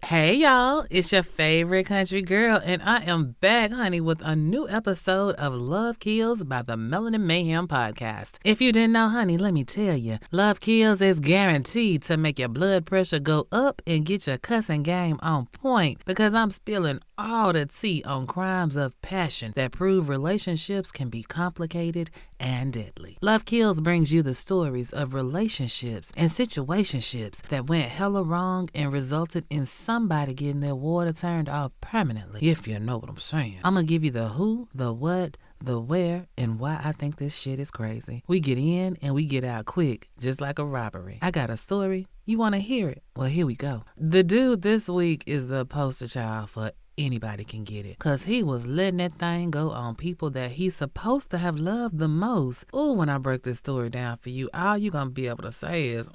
Hey y'all, it's your favorite country girl, and I am back, honey, with a new episode of Love Kills by the Mayhem podcast. If you didn't know, honey, let me tell you, Love Kills is guaranteed to make your blood pressure go up and get your cussing game on point, because I'm spilling all the tea on crimes of passion that prove relationships can be complicated and deadly. Love Kills brings you the stories of relationships and situationships that went hella wrong and resulted in somebody getting their water turned off permanently, if you know what I'm saying. I'm gonna give you the who, the what, the where, and why I think this shit is crazy. We get in and we get out quick, just like a robbery. I got a story. You want to hear it? Well, here we go. The dude this week is the poster child for anybody can get it, because he was letting that thing go on people that he's supposed to have loved the most. Ooh, when I break this story down for you, all you're gonna be able to say is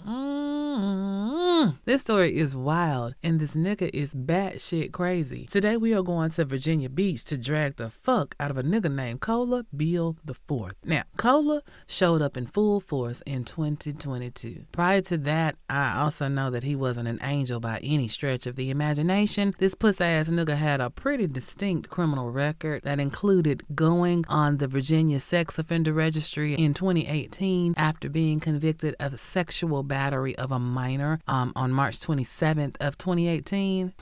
This story is wild, and this nigga is batshit crazy. Today we are going to Virginia Beach to drag the fuck out of a nigga named Cola Beale IV. Now, Cola showed up in full force in 2022. Prior to that, I also know that he wasn't an angel by any stretch of the imagination. This puss-ass nigga had a pretty distinct criminal record that included going on the Virginia Sex Offender Registry in 2018 after being convicted of sexual battery of a minor on March 27th of 2018.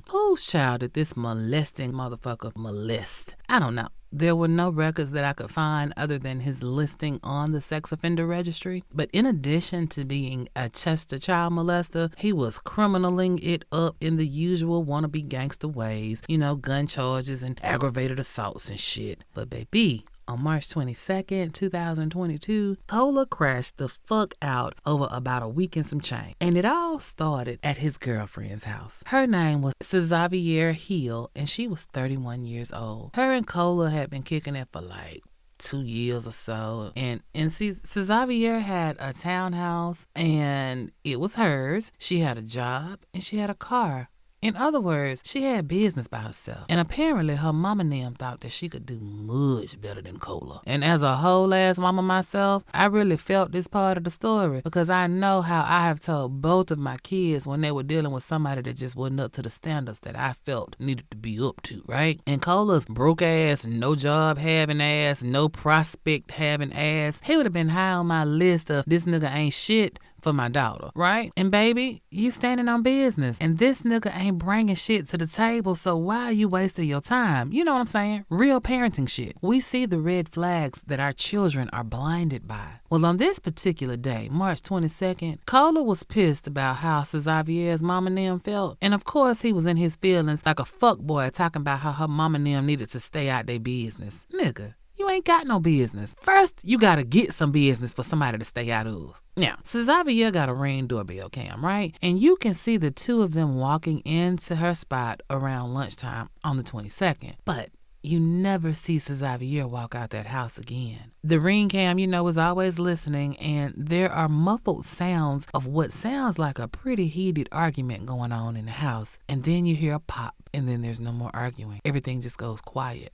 Whose child did this molesting motherfucker molest? I don't know. There were no records that I could find other than his listing on the sex offender registry. But in addition to being a Chester child molester, he was criminaling it up in the usual wannabe gangster ways. You know, gun charges and aggravated assaults and shit. But baby, on March 22nd, 2022, Cola crashed the fuck out over about a week and some change. And it all started at his girlfriend's house. Her name was Xavier Hill, and she was 31 years old. Her and Cola had been kicking it for like 2 years or so. And Xavier had a townhouse, and it was hers. She had a job, and she had a car. In other words, she had business by herself. And apparently her mama and them thought that she could do much better than Cola. And as a whole ass mama myself, I really felt this part of the story, because I know how I have told both of my kids when they were dealing with somebody that just wasn't up to the standards that I felt needed to be up to, right? And Cola's broke ass, no job having ass, no prospect having ass, he would have been high on my list of this nigga ain't shit for my daughter, right? And baby, you standing on business, and this nigga ain't bringing shit to the table, so why are you wasting your time? You know what I'm saying? Real parenting shit. We see the red flags that our children are blinded by. Well, on this particular day, March 22nd, Cola was pissed about how Xavier's mama and them felt, and of course he was in his feelings like a fuckboy talking about how her mama and them needed to stay out their business. Nigga, you ain't got no business. First, you gotta get some business for somebody to stay out of. Now, Xavier got a Ring doorbell cam, right? And you can see the two of them walking into her spot around lunchtime on the 22nd. But you never see Xavier walk out that house again. The Ring cam, you know, is always listening, and there are muffled sounds of what sounds like a pretty heated argument going on in the house. And then you hear a pop, and then there's no more arguing. Everything just goes quiet.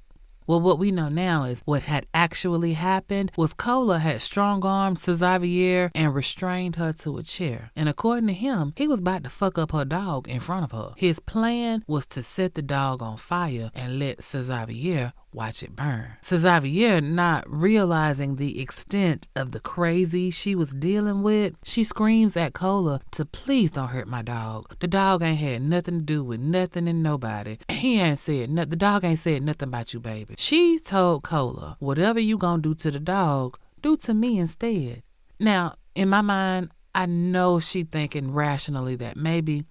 Well, what we know now is what had actually happened was Cola had strong-armed Xavier and restrained her to a chair. And according to him, he was about to fuck up her dog in front of her. His plan was to set the dog on fire and let Xavier watch it burn. Xavier, not realizing the extent of the crazy she was dealing with, she screams at Cola to please don't hurt my dog. The dog ain't had nothing to do with nothing and nobody. He ain't said nothing. The dog ain't said nothing about you, baby. She told Cola, whatever you gonna do to the dog, do to me instead. Now, in my mind, I know she thinking rationally that maybe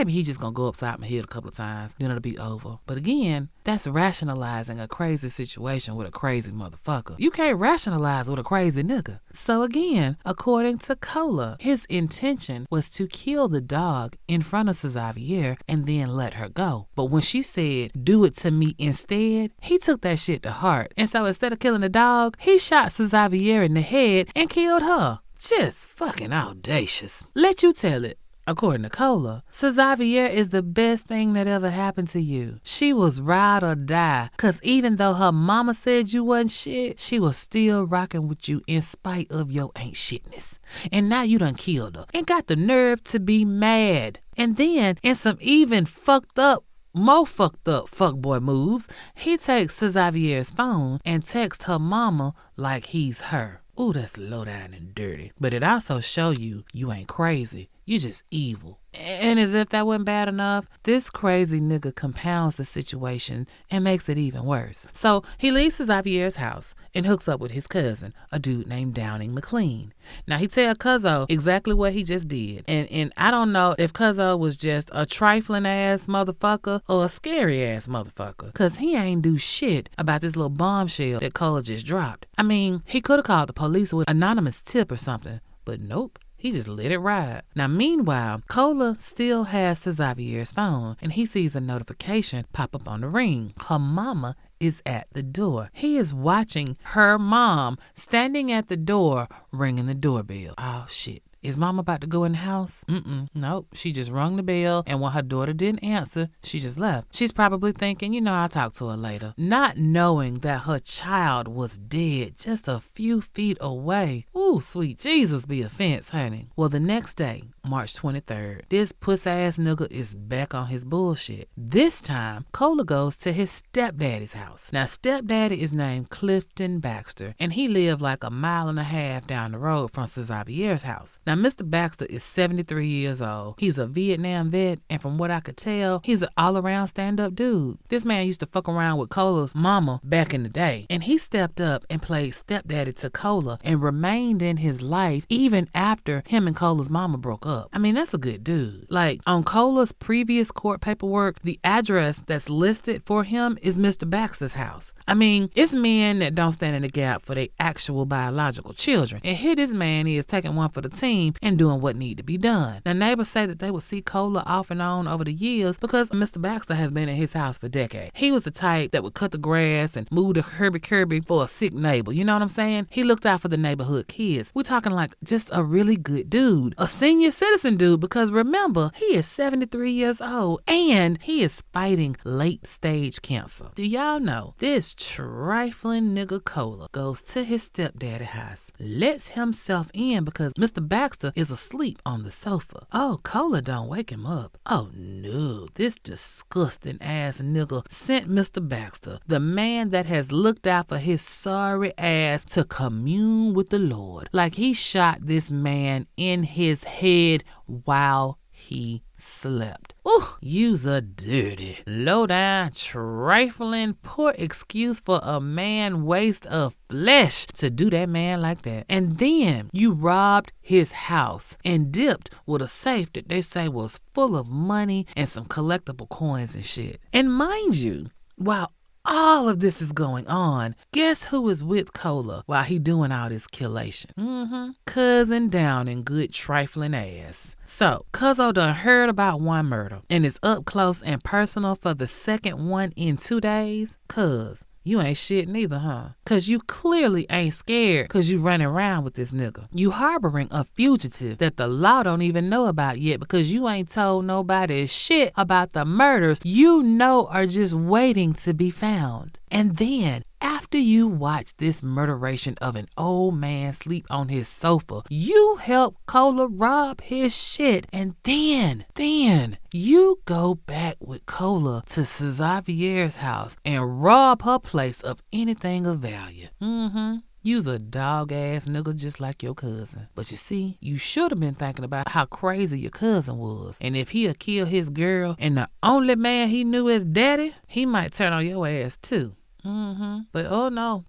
he just gonna go upside my head a couple of times, then it'll be over. But again, that's rationalizing a crazy situation with a crazy motherfucker. You can't rationalize with a crazy nigga. So again, according to Cola, his intention was to kill the dog in front of Xavier and then let her go. But when she said, do it to me instead, he took that shit to heart. And so instead of killing the dog, he shot Xavier in the head and killed her. Just fucking audacious. Let you tell it. According to Cola, Xavier is the best thing that ever happened to you. She was ride or die, cause even though her mama said you wasn't shit, she was still rocking with you in spite of your ain't shitness. And now you done killed her and got the nerve to be mad. And then, in some even more fucked up fuckboy moves, he takes Xavier's phone and texts her mama like he's her. Ooh, that's low down and dirty. But it also show you ain't crazy. You just evil. And as if that wasn't bad enough, this crazy nigga compounds the situation and makes it even worse. So he leaves Xavier's house and hooks up with his cousin, a dude named Downing McLean. Now he tell Cuzzo exactly what he just did. And I don't know if Cuzzo was just a trifling ass motherfucker or a scary ass motherfucker. Cause he ain't do shit about this little bombshell that Cola just dropped. I mean, he could have called the police with an anonymous tip or something, but nope. He just let it ride. Now, meanwhile, Cola still has Xavier's phone, and he sees a notification pop up on the ring. Her mama is at the door. He is watching her mom standing at the door, ringing the doorbell. Oh, shit. Is mama about to go in the house? Nope. She just rung the bell, and when her daughter didn't answer, she just left. She's probably thinking, I'll talk to her later. Not knowing that her child was dead just a few feet away. Ooh, sweet Jesus be a fence, honey. Well, the next day, March 23rd, this puss-ass nigga is back on his bullshit. This time, Cola goes to his stepdaddy's house. Now, stepdaddy is named Clifton Baxter, and he lived like 1.5 miles down the road from Xavier's house. Now, Mr. Baxter is 73 years old. He's a Vietnam vet, and from what I could tell, he's an all-around stand-up dude. This man used to fuck around with Cola's mama back in the day, and he stepped up and played stepdaddy to Cola and remained in his life even after him and Cola's mama broke up. I mean, that's a good dude. Like, on Cola's previous court paperwork, the address that's listed for him is Mr. Baxter's house. I mean, it's men that don't stand in the gap for their actual biological children, and here this man is taking one for the team and doing what need to be done. Now, neighbors say that they would see Cola off and on over the years because Mr. Baxter has been in his house for decades. He was the type that would cut the grass and move the Kirby for a sick neighbor. You know what I'm saying? He looked out for the neighborhood kids. We're talking like just a really good dude. A senior citizen dude, because remember, he is 73 years old and he is fighting late stage cancer. Do y'all know this trifling nigga Cola goes to his stepdaddy's house, lets himself in because Mr. Baxter is asleep on the sofa. Oh, Cola don't wake him up. Oh no, this disgusting ass nigga sent Mr. Baxter, the man that has looked out for his sorry ass, to commune with the Lord. Like he shot this man in his head while he slept. Ooh, you's a dirty, low down, trifling, poor excuse for a man waste of flesh to do that man like that. And then you robbed his house and dipped with a safe that they say was full of money and some collectible coins and shit. And mind you, while all of this is going on, guess who is with Cola while he doing all this killation? Cousin Downing, good trifling ass. So, Cuzzo done heard about one murder and is up close and personal for the second one in 2 days. Cuz, you ain't shit neither, huh? Cause you clearly ain't scared cause you running around with this nigga. You harboring a fugitive that the law don't even know about yet because you ain't told nobody shit about the murders you know are just waiting to be found. And then, after you watch this murderation of an old man sleep on his sofa, you help Cola rob his shit. And then you go back with Cola to Xavier's house and rob her place of anything of value. You's a dog-ass nigga just like your cousin. But you see, you should have been thinking about how crazy your cousin was. And if he'll kill his girl and the only man he knew as daddy, he might turn on your ass too. But oh no,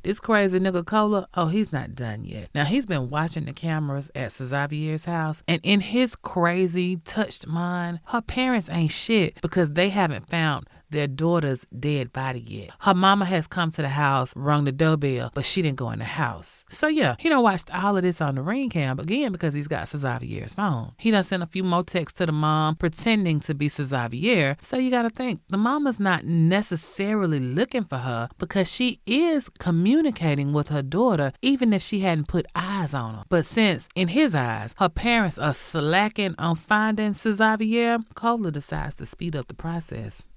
this crazy nigga Cola, oh, he's not done yet. Now, he's been watching the cameras at Xavier's house, and in his crazy, touched mind, her parents ain't shit because they haven't found their daughter's dead body yet. Her mama has come to the house, rung the doorbell, but she didn't go in the house. So yeah, he done watched all of this on the ring cam, again, because he's got Xavier's phone. He done sent a few more texts to the mom, pretending to be Xavier. So you gotta think, the mama's not necessarily looking for her because she is communicating with her daughter, even if she hadn't put eyes on her. But since, in his eyes, her parents are slacking on finding Xavier, Cola decides to speed up the process.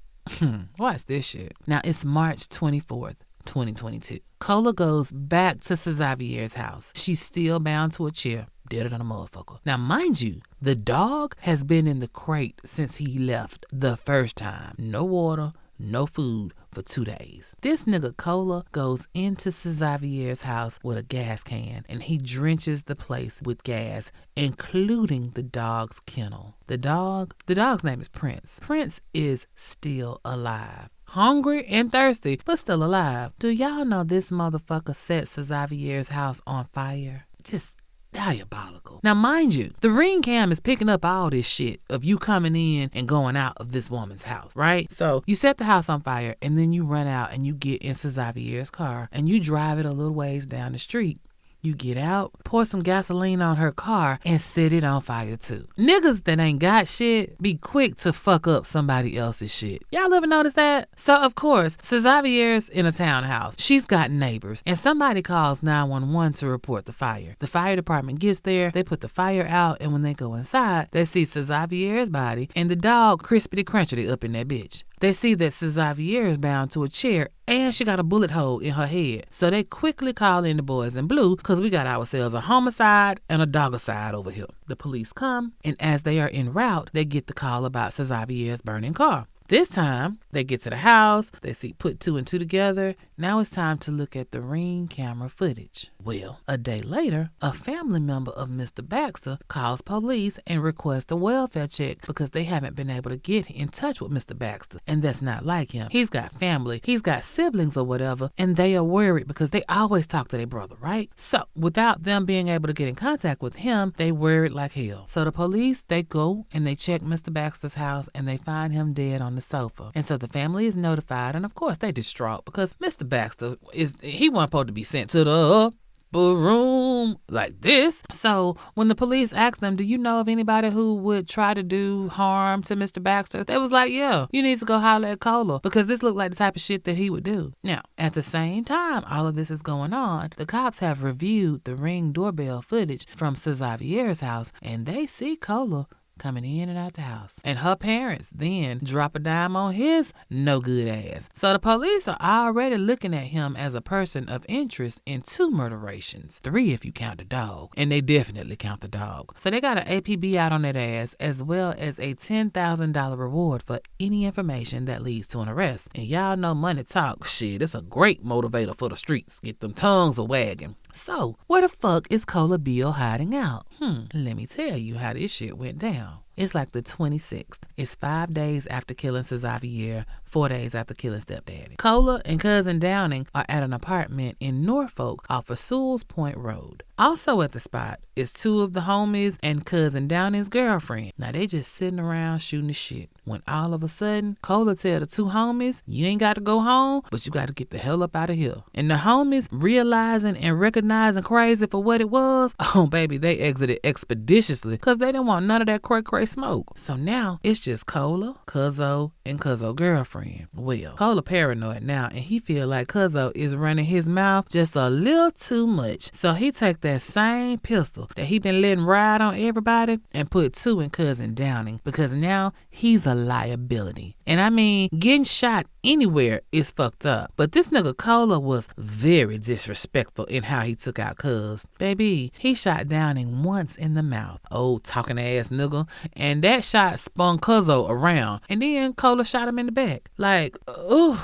Watch this shit. Now, it's March 24th, 2022. Cola goes back to Xavier's house. She's still bound to a chair. Deader than a motherfucker. Now, mind you, the dog has been in the crate since he left the first time. No water, no food for 2 days. This nigga Cola goes into Xavier's house with a gas can and he drenches the place with gas, including the dog's kennel. The dog's name is Prince. Prince is still alive. Hungry and thirsty, but still alive. Do y'all know this motherfucker set Xavier's house on fire? Just diabolical. Now, mind you, the ring cam is picking up all this shit of you coming in and going out of this woman's house, right? So you set the house on fire and then you run out and you get into Xavier's car and you drive it a little ways down the street. You get out, pour some gasoline on her car, and set it on fire too. Niggas that ain't got shit be quick to fuck up somebody else's shit. Y'all ever notice that? So, of course, Xavier's in a townhouse. She's got neighbors, and somebody calls 911 to report the fire. The fire department gets there, they put the fire out, and when they go inside, they see Xavier's body and the dog crispity crunchity up in that bitch. They see that Xavier is bound to a chair and she got a bullet hole in her head. So they quickly call in the boys in blue because we got ourselves a homicide and a dogicide over here. The police come, and as they are en route, they get the call about Xavier's burning car. This time, they get to the house, they see put 2 and 2 together. Now it's time to look at the ring camera footage. Well, a day later, a family member of Mr. Baxter calls police and requests a welfare check because they haven't been able to get in touch with Mr. Baxter. And that's not like him. He's got family, he's got siblings or whatever, and they are worried because they always talk to their brother, right? So, without them being able to get in contact with him, they worried like hell. So the police, they go and they check Mr. Baxter's house and they find him dead on the sofa. And so the family is notified, and of course they distraught because Mr. Baxter he wasn't supposed to be sent to the room like this. So when the police asked them, do you know of anybody who would try to do harm to Mr. Baxter? They was like, yeah, you need to go holler at Cola because this looked like the type of shit that he would do. Now, at the same time all of this is going on, the cops have reviewed the Ring doorbell footage from Xavier's house and they see Cola coming in and out the house. And her parents then drop a dime on his no good ass. So the police are already looking at him as a person of interest in 2 murderations. 3 if you count the dog. And they definitely count the dog. So they got an APB out on that ass as well as a $10,000 reward for any information that leads to an arrest. And y'all know money talk. Shit, it's a great motivator for the streets. Get them tongues a-wagging. So, where the fuck is Cola Beale hiding out? Let me tell you how this shit went down. It's like the 26th. It's 5 days after killing Xavier, 4 days after killing stepdaddy. Cola and cousin Downing are at an apartment in Norfolk off of Sewell's Point Road. Also at the spot is 2 of the homies and cousin Downing's girlfriend. Now they just sitting around shooting the shit. When all of a sudden, Cola tell the 2 homies, you ain't got to go home, but you got to get the hell up out of here. And the homies, realizing and recognizing crazy for what it was, oh baby, they exited expeditiously because they didn't want none of that cray-cray smoke. So now it's just Cola, Cuzzo, and Cuzzo girlfriend. Well, Cola paranoid now and he feel like Cuzzo is running his mouth just a little too much. So he take that same pistol that he been letting ride on everybody and put 2 in cousin Downing because now he's a liability. And I mean, getting shot anywhere is fucked up. But this nigga Cola was very disrespectful in how he took out Cuz. Baby, he shot Downing once in the mouth. Old talking ass nigga. And that shot spun Cuzzo around. And then Cola shot him in the back. Like, ooh.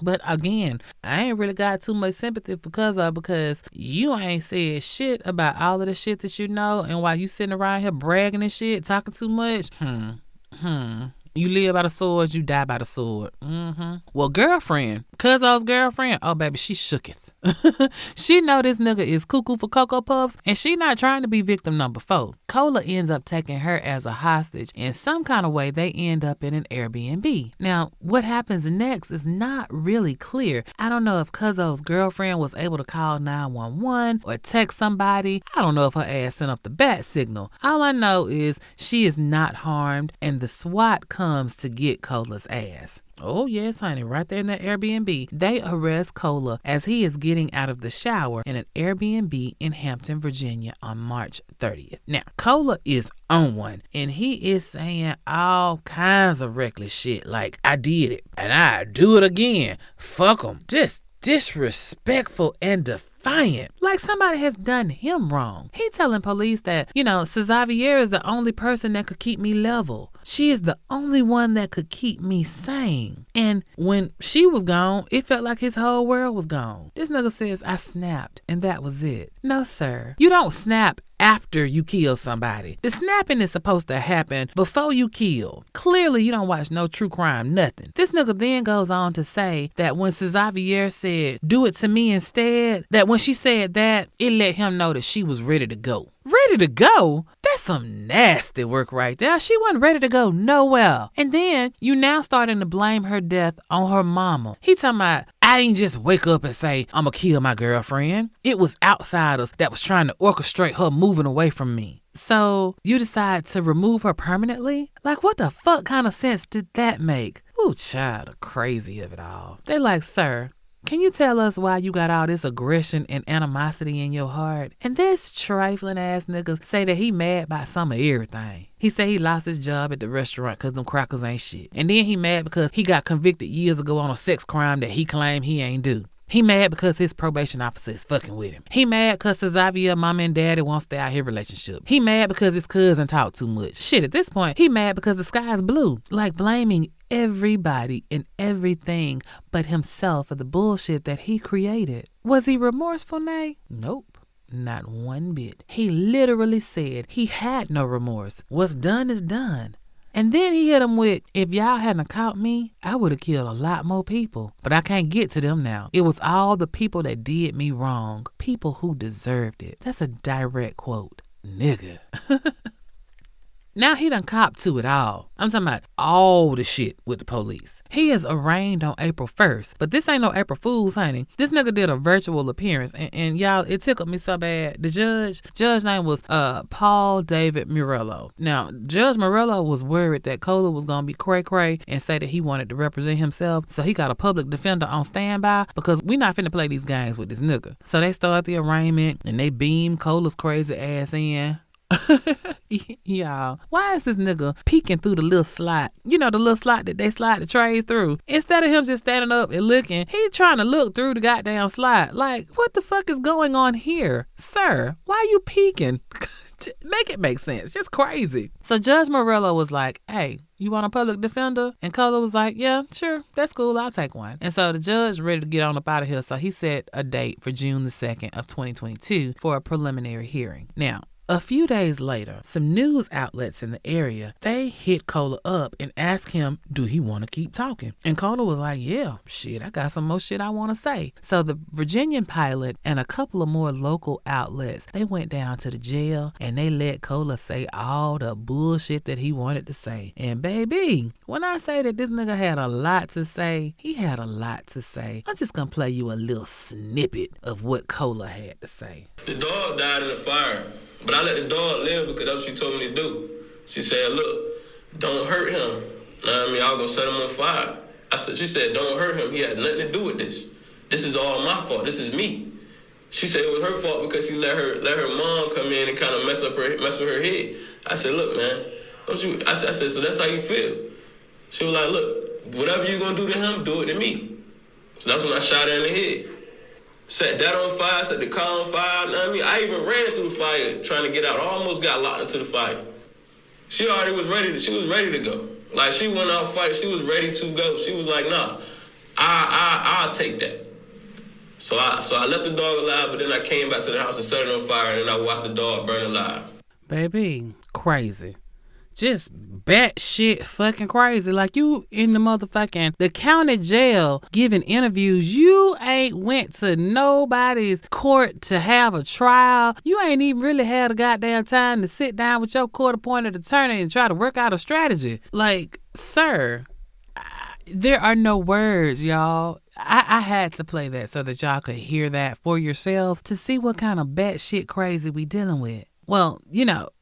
But again, I ain't really got too much sympathy for Cuzzo because you ain't said shit about all of the shit that you know. And while you sitting around here bragging and shit, talking too much, you live by the sword, you die by the sword. Well, girlfriend, Cuzzo's girlfriend, oh baby, she shooketh. She know this nigga is cuckoo for Cocoa Puffs, and she not trying to be victim number 4. Cola ends up taking her as a hostage. In some kind of way, they end up in an Airbnb. Now, what happens next is not really clear. I don't know if Cuzzo's girlfriend was able to call 911 or text somebody. I don't know if her ass sent up the bat signal. All I know is she is not harmed, and the SWAT comes to get Cola's ass. Oh, yes, honey, right there in that Airbnb. They arrest Cola as he is getting out of the shower in an Airbnb in Hampton, Virginia on March 30th. Now, Cola is on one, and he is saying all kinds of reckless shit like, I did it, and I do it again. Fuck him. Just disrespectful and defiant defiant, like somebody has done him wrong. He telling police that, Xavier is the only person that could keep me level. She is the only one that could keep me sane. And when she was gone, it felt like his whole world was gone. This nigga says, I snapped, and that was it. No, sir. You don't snap after you kill somebody. The snapping is supposed to happen before you kill. Clearly, you don't watch no true crime, nothing. This nigga then goes on to say that when Xavier said, do it to me instead, that when she said that, it let him know that she was ready to go. Ready to go? That's some nasty work right there. She wasn't ready to go nowhere. And then you now starting to blame her death on her mama. He talking about, I didn't just wake up and say, I'm gonna kill my girlfriend. It was outsiders that was trying to orchestrate her moving away from me. So you decide to remove her permanently? Like, what the fuck kind of sense did that make? Ooh, child, the crazy of it all. They like, sir, can you tell us why you got all this aggression and animosity in your heart? And this trifling ass nigga say that he mad by some of everything. He say he lost his job at the restaurant because them crackers ain't shit. And then he mad because he got convicted years ago on a sex crime that he claimed he ain't do. He mad because his probation officer is fucking with him. He mad because Xavier mama and daddy won't stay out his relationship. He mad because his cousin talk too much. Shit, at this point, he mad because the sky is blue. Like blaming everybody and everything but himself for the bullshit that he created. Was he remorseful, Nay? Nope. Not one bit. He literally said he had no remorse. What's done is done. And then he hit him with, if y'all hadn't caught me, I would have killed a lot more people. But I can't get to them now. It was all the people that did me wrong. People who deserved it. That's a direct quote. Nigga. Now he done copped to it all. I'm talking about all the shit with the police. He is arraigned on April 1st. But this ain't no April Fool's, honey. This nigga did a virtual appearance. And y'all, it tickled me so bad. The judge name was Paul David Murillo. Now, Judge Murillo was worried that Cola was going to be cray-cray and say that he wanted to represent himself. So he got a public defender on standby because we not finna play these games with this nigga. So they start the arraignment and they beam Cola's crazy ass in. Y'all, why is this nigga peeking through the little slot? You know, the little slot that they slide the trays through. Instead of him just standing up and looking, he trying to look through the goddamn slot. Like, what the fuck is going on here? Sir, why are you peeking? Make it make sense. Just crazy. So Judge Murillo was like, hey, you want a public defender? And Cola was like, yeah, sure. That's cool. I'll take one. And so the judge ready to get on up out of here. So he set a date for June the 2nd of 2022 for a preliminary hearing. Now, a few days later, some news outlets in the area, they hit Cola up and asked him, do he want to keep talking? And Cola was like, yeah, shit, I got some more shit I want to say. So the Virginian Pilot and a couple of more local outlets, they went down to the jail and they let Cola say all the bullshit that he wanted to say. And baby, when I say that this nigga had a lot to say, he had a lot to say. I'm just going to play you a little snippet of what Cola had to say. The dog died in the fire. But I let the dog live because that's what she told me to do. She said, look, don't hurt him. I was going to set him on fire. She said, don't hurt him. He had nothing to do with this. This is all my fault. This is me. She said it was her fault because she let her mom come in and kind of mess with her head. I said, look, man, I said, so that's how you feel. She was like, look, whatever you're going to do to him, do it to me. So that's when I shot her in the head. Set that on fire, set the car on fire. I even ran through the fire trying to get out. I almost got locked into the fire. She already was ready to go. Like, she went out fight. She was ready to go. She was like, nah, I'll take that. So I left the dog alive, but then I came back to the house and set it on fire, and then I watched the dog burn alive. Baby, crazy. Just batshit fucking crazy. Like, you in the county jail giving interviews. You ain't went to nobody's court to have a trial. You ain't even really had a goddamn time to sit down with your court-appointed attorney and try to work out a strategy. Like, sir, there are no words, y'all. I had to play that so that y'all could hear that for yourselves to see what kind of batshit crazy we dealing with. Well,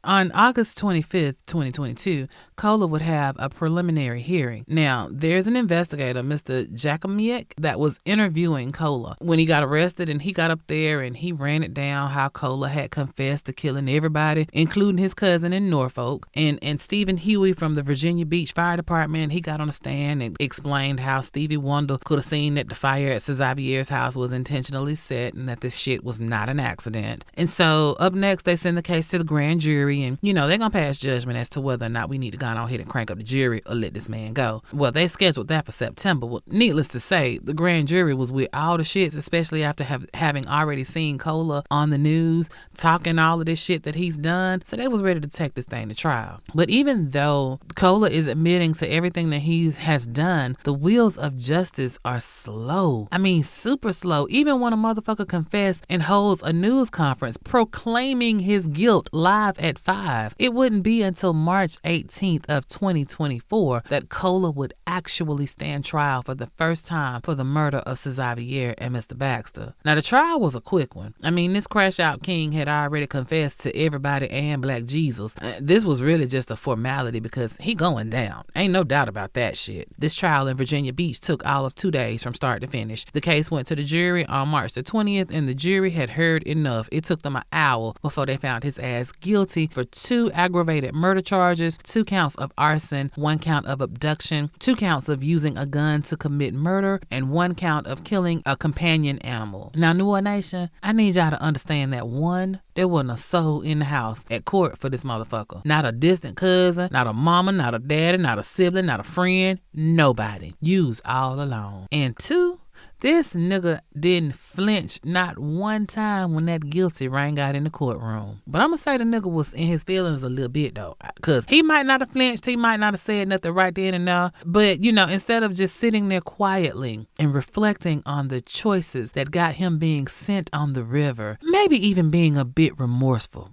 on August 25th, 2022, Cola would have a preliminary hearing. Now, there's an investigator, Mr. Jacomiek, that was interviewing Cola when he got arrested, and he got up there and he ran it down how Cola had confessed to killing everybody, including his cousin in Norfolk. And Stephen Huey from the Virginia Beach Fire Department, he got on the stand and explained how Stevie Wonder could have seen that the fire at Xavier's house was intentionally set and that this shit was not an accident. And so up next, they send the case to the grand jury, and they're gonna pass judgment as to whether or not we need to go on ahead and crank up the jury or let this man go. Well, they scheduled that for September. Well, needless to say, the grand jury was with all the shits, especially after having already seen Cola on the news talking all of this shit that he's done. So they was ready to take this thing to trial. But even though Cola is admitting to everything that he has done, the wheels of justice are slow. I mean, super slow. Even when a motherfucker confesses and holds a news conference proclaiming his guilt live at 5, it wouldn't be until March 18th of 2024 that Cola would actually stand trial for the first time for the murder of Xavier and Mr. Baxter. Now, the trial was a quick one. I mean, this crash out king had already confessed to everybody and Black Jesus. This was really just a formality because he going down. Ain't no doubt about that shit. This trial in Virginia Beach took all of 2 days from start to finish. The case went to the jury on March the 20th, and the jury had heard enough. It took them an hour before they found his ass guilty for 2 aggravated murder charges, 2 counts of arson, 1 count of abduction, 2 counts of using a gun to commit murder, and 1 count of killing a companion animal. Now, Noir Nation, I need y'all to understand that 1, there wasn't a soul in the house at court for this motherfucker. Not a distant cousin, not a mama, not a daddy, not a sibling, not a friend, nobody. You's all alone. And 2, this nigga didn't flinch not one time when that guilty rang out in the courtroom. But I'm gonna say the nigga was in his feelings a little bit though, because he might not have flinched, he might not have said nothing right then and there, but instead of just sitting there quietly and reflecting on the choices that got him being sent on the river, maybe even being a bit remorseful.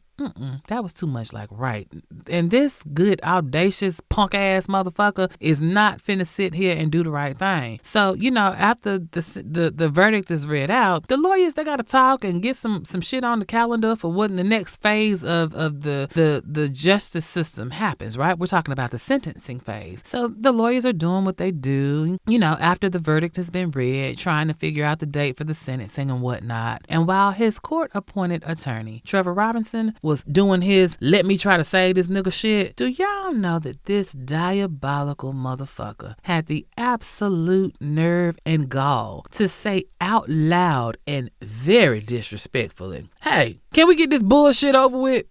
That was too much like right. And this good, audacious, punk ass motherfucker is not finna sit here and do the right thing. So, after the verdict is read out, the lawyers, they gotta talk and get some shit on the calendar for what the next phase of the justice system happens, right? We're talking about the sentencing phase. So the lawyers are doing what they do, after the verdict has been read, trying to figure out the date for the sentencing and whatnot. And while his court-appointed attorney, Trevor Robinson, was doing his let me try to save this nigga shit, do y'all know that this diabolical motherfucker had the absolute nerve and gall to say out loud and very disrespectfully, "Hey, can we get this bullshit over with?"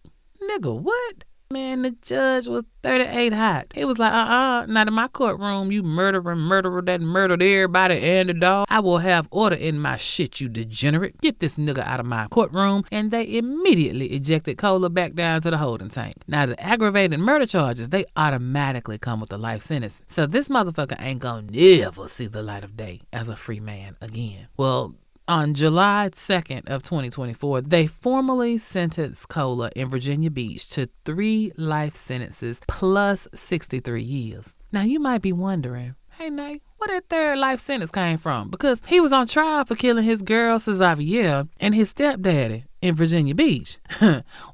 Nigga, what? Man, the judge was 38 hot. He was like, not in my courtroom, you murderer that murdered everybody and the dog. I will have order in my shit, you degenerate. Get this nigga out of my courtroom. And they immediately ejected Cola back down to the holding tank. Now, the aggravated murder charges, they automatically come with a life sentence. So this motherfucker ain't gonna never see the light of day as a free man again. Well, on July 2nd of 2024, they formally sentenced Cola in Virginia Beach to 3 life sentences plus 63 years. Now, you might be wondering, hey, Nate, where that 3rd life sentence came from? Because he was on trial for killing his girl, Xavier, and his stepdaddy in Virginia Beach.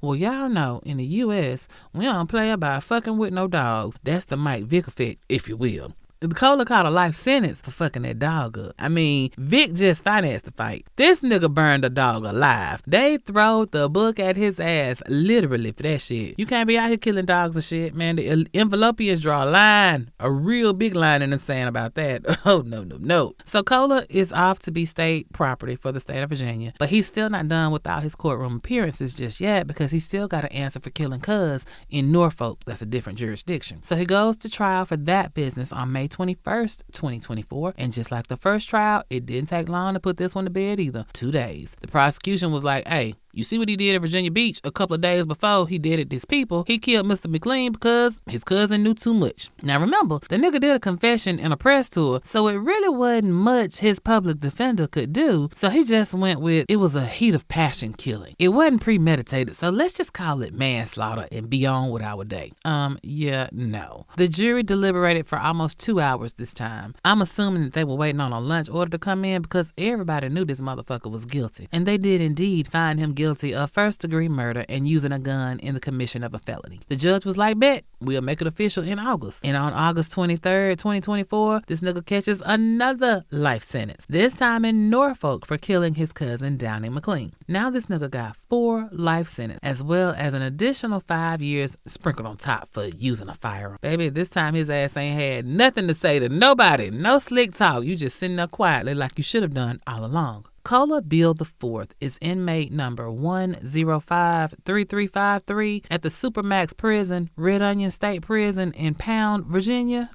Well, y'all know in the U.S., we don't play about fucking with no dogs. That's the Mike Vick effect, if you will. Cola caught a life sentence for fucking that dog up. I mean, Vic just financed the fight. This nigga burned a dog alive. They throwed the book at his ass, literally, for that shit. You can't be out here killing dogs and shit, man. The envelopians draw a line, a real big line in the sand about that. Oh, no. So Cola is off to be state property for the state of Virginia, but he's still not done with all his courtroom appearances just yet because he still got to answer for killing Cuz in Norfolk. That's a different jurisdiction. So he goes to trial for that business on May 21st, 2024. And just like the first trial, it didn't take long to put this one to bed either. 2 days. The prosecution was like, hey, you see what he did at Virginia Beach a couple of days before he did it to his people? He killed Mr. McLean because his cousin knew too much. Now remember, the nigga did a confession in a press tour, so it really wasn't much his public defender could do. So he just went with, it was a heat of passion killing. It wasn't premeditated, so let's just call it manslaughter and be on with our day. No. The jury deliberated for almost 2 hours this time. I'm assuming that they were waiting on a lunch order to come in because everybody knew this motherfucker was guilty. And they did indeed find him guilty of first-degree murder and using a gun in the commission of a felony. The judge was like, bet, we'll make it official in August. And on August 23rd, 2024, this nigga catches another life sentence, this time in Norfolk for killing his cousin Downey McLean. Now this nigga got 4 life sentences, as well as an additional 5 years sprinkled on top for using a firearm. Baby, this time his ass ain't had nothing to say to nobody. No slick talk. You just sitting there quietly like you should have done all along. Cola Beale IV is inmate number 1053353 at the Supermax Prison, Red Onion State Prison in Pound, Virginia.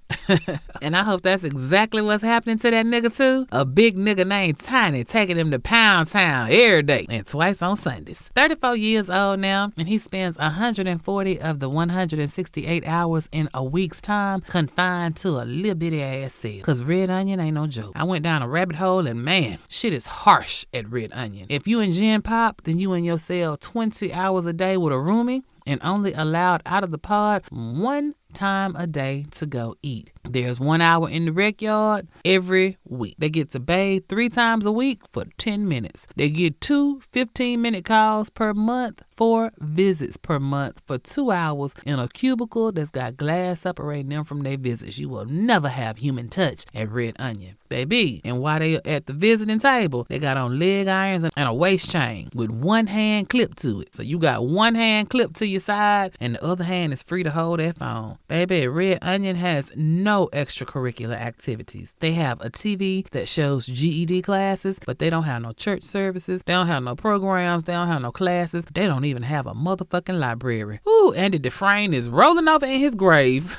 And I hope that's exactly what's happening to that nigga too. A big nigga named Tiny taking him to Pound Town every day and twice on Sundays. 34 years old now, and he spends 140 of the 168 hours in a week's time confined to a little bitty ass cell. Cause Red Onion ain't no joke. I went down a rabbit hole and man, shit is harsh at Red Onion. If you in Gen Pop, then you in your cell 20 hours a day with a roomie and only allowed out of the pod 1 time a day to go eat. There's 1 hour in the rec yard every week. They get to bathe 3 times a week for 10 minutes. They get 2 15-minute calls per month, 4 visits per month for 2 hours in a cubicle that's got glass separating them from their visits. You will never have human touch at Red Onion, baby. And while they at the visiting table, they got on leg irons and a waist chain with 1 hand clipped to it. So you got 1 hand clipped to your side and the other hand is free to hold that phone. Baby, Red Onion has no extracurricular activities. They have a TV that shows GED classes, but they don't have no church services. They don't have no programs. They don't have no classes. They don't even have a motherfucking library. Ooh, Andy Dufresne is rolling over in his grave.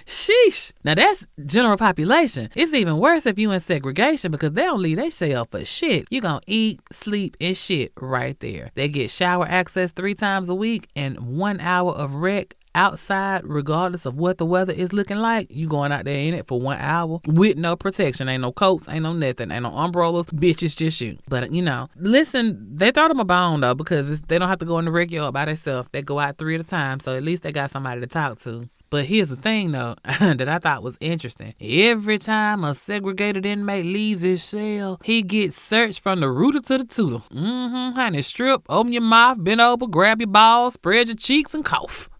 Sheesh. Now that's general population. It's even worse if you in segregation because they don't leave they cell for shit. You gonna eat, sleep, and shit right there. They get shower access 3 times a week and 1 hour of rec outside regardless of what the weather is looking like. You going out there in it for 1 hour with no protection. Ain't no coats, ain't no nothing, ain't no umbrellas. Bitch, it's just you. But you know, listen, they throw them a bone though because they don't have to go in the rec yard by themselves. They go out 3 at a time, so at least they got somebody to talk to. But here's the thing, though, that I thought was interesting. Every time a segregated inmate leaves his cell, he gets searched from the rooter to the tooter. Honey, strip, open your mouth, bend over, grab your balls, spread your cheeks, and cough.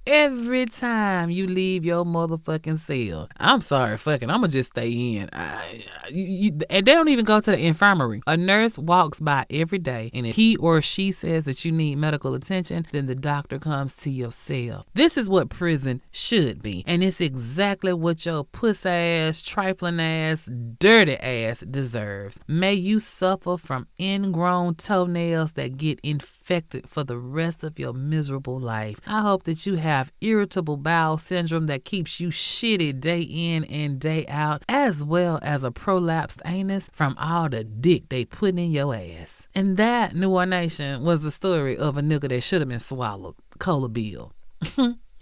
Every time you leave your motherfucking cell. I'm sorry, fucking, I'm gonna just stay in. And they don't even go to the infirmary. A nurse walks by every day, and if he or she says that you need medical attention, then the doctor comes to your cell. This is what prison should be, and it's exactly what your puss ass, trifling ass, dirty ass deserves. May you suffer from ingrown toenails that get infected for the rest of your miserable life. I hope that you have irritable bowel syndrome that keeps you shitty day in and day out, as well as a prolapsed anus from all the dick they put in your ass. And that, Noir Nation, was the story of a nigga that should have been swallowed, Cola Beale.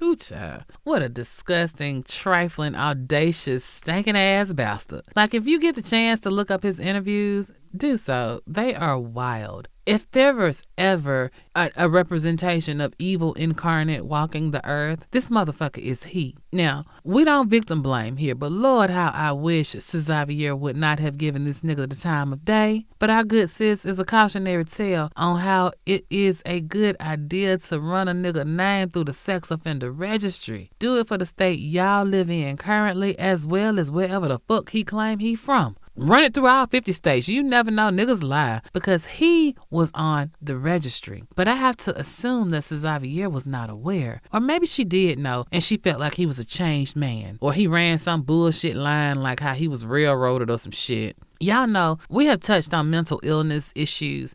Ooh, child. What a disgusting, trifling, audacious, stinking ass bastard. Like, if you get the chance to look up his interviews, do so. They are wild. If there was ever a representation of evil incarnate walking the earth, this motherfucker is he. Now, we don't victim blame here, but Lord, how I wish Xavier would not have given this nigga the time of day. But our good sis is a cautionary tale on how it is a good idea to run a nigga name through the sex offender registry. Do it for the state y'all live in currently, as well as wherever the fuck he claim he from. Run it through all 50 states. You never know, niggas lie, because he was on the registry. But I have to assume that Xavier was not aware. Or maybe she did know and she felt like he was a changed man. Or he ran some bullshit line like how he was railroaded or some shit. Y'all know, we have touched on mental illness issues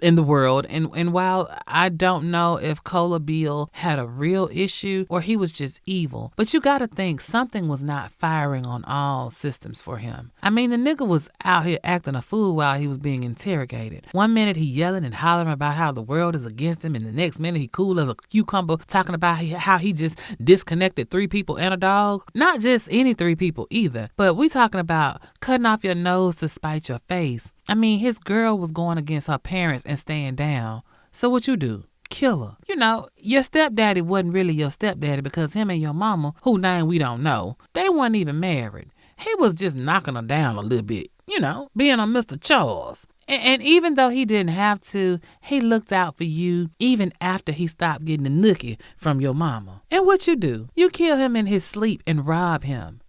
in the world, and while I don't know if Cola Beale had a real issue or he was just evil, but you gotta think something was not firing on all systems for him. I mean, the nigga was out here acting a fool while he was being interrogated. One minute he yelling and hollering about how the world is against him, and the next minute he cool as a cucumber talking about how he just disconnected 3 people and a dog. Not just any 3 people either, but we talking about cutting off your nose to spite your face. I mean, his girl was going against her parents and staying down. So what you do? Kill her. You know, your stepdaddy wasn't really your stepdaddy because him and your mama, whose name we don't know, they weren't even married. He was just knocking her down a little bit. being a Mr. Charles. And even though he didn't have to, he looked out for you even after he stopped getting the nookie from your mama. And what you do? You kill him in his sleep and rob him.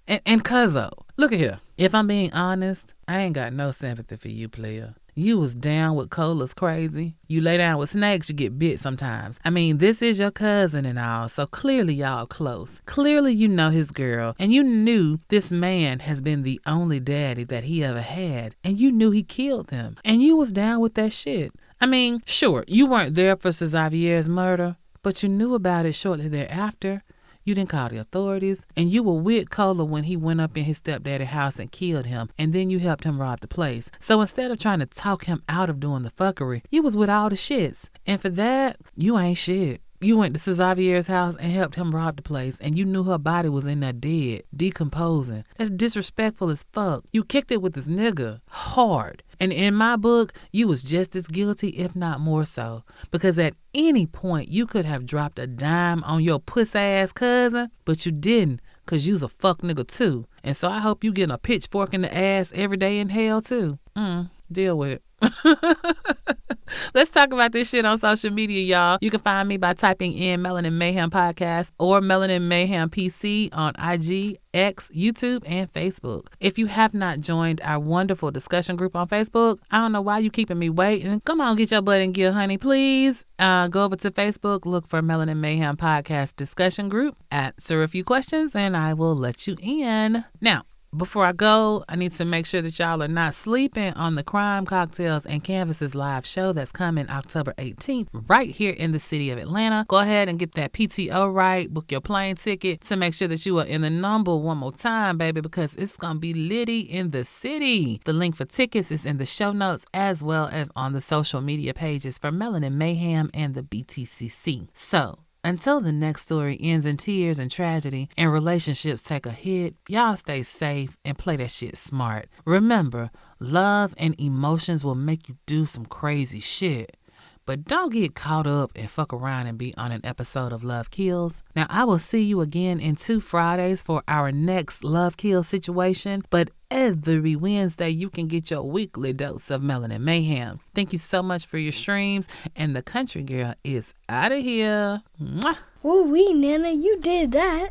And cuzzo, look at here. If I'm being honest, I ain't got no sympathy for you, player. You was down with Cola's crazy. You lay down with snakes, you get bit sometimes. I mean, this is your cousin and all, so clearly y'all close. Clearly you know his girl, and you knew this man has been the only daddy that he ever had, and you knew he killed him, and you was down with that shit. I mean, sure, you weren't there for Xavier's murder, but you knew about it shortly thereafter. You didn't call the authorities, and you were with Cola when he went up in his stepdaddy's house and killed him, and then you helped him rob the place. So instead of trying to talk him out of doing the fuckery, you was with all the shits. And for that, you ain't shit. You went to Xavier's house and helped him rob the place, and you knew her body was in there dead, decomposing. That's disrespectful as fuck. You kicked it with this nigga hard. And in my book, you was just as guilty, if not more so. Because at any point, you could have dropped a dime on your puss-ass cousin, but you didn't, because you's a fuck nigga too. And so I hope you getting a pitchfork in the ass every day in hell too. Deal with it. Let's talk about this shit on social media, y'all. You can find me by typing in Melanin Mayhem Podcast or Melanin Mayhem PC on IG, X, YouTube, and Facebook. If you have not joined our wonderful discussion group on Facebook, I don't know why you keeping me waiting. Come on, get your butt in gear, honey, please. Go over to Facebook, look for Melanin Mayhem Podcast discussion group, answer a few questions, and I will let you in. Now, before I go, I need to make sure that y'all are not sleeping on the Crime, Cocktails, and Canvases live show that's coming October 18th right here in the city of Atlanta. Go ahead and get that PTO right. Book your plane ticket to make sure that you are in the number one more time, baby, because it's going to be litty in the city. The link for tickets is in the show notes as well as on the social media pages for Melanin Mayhem and the BTCC. So, until the next story ends in tears and tragedy and relationships take a hit, y'all stay safe and play that shit smart. Remember, love and emotions will make you do some crazy shit. But don't get caught up and fuck around and be on an episode of Love Kills. Now, I will see you again in 2 Fridays for our next Love Kill situation. But every Wednesday, you can get your weekly dose of Melanin Mayhem. Thank you so much for your streams. And the country girl is out of here. Mwah. Woo-wee, Nana, you did that.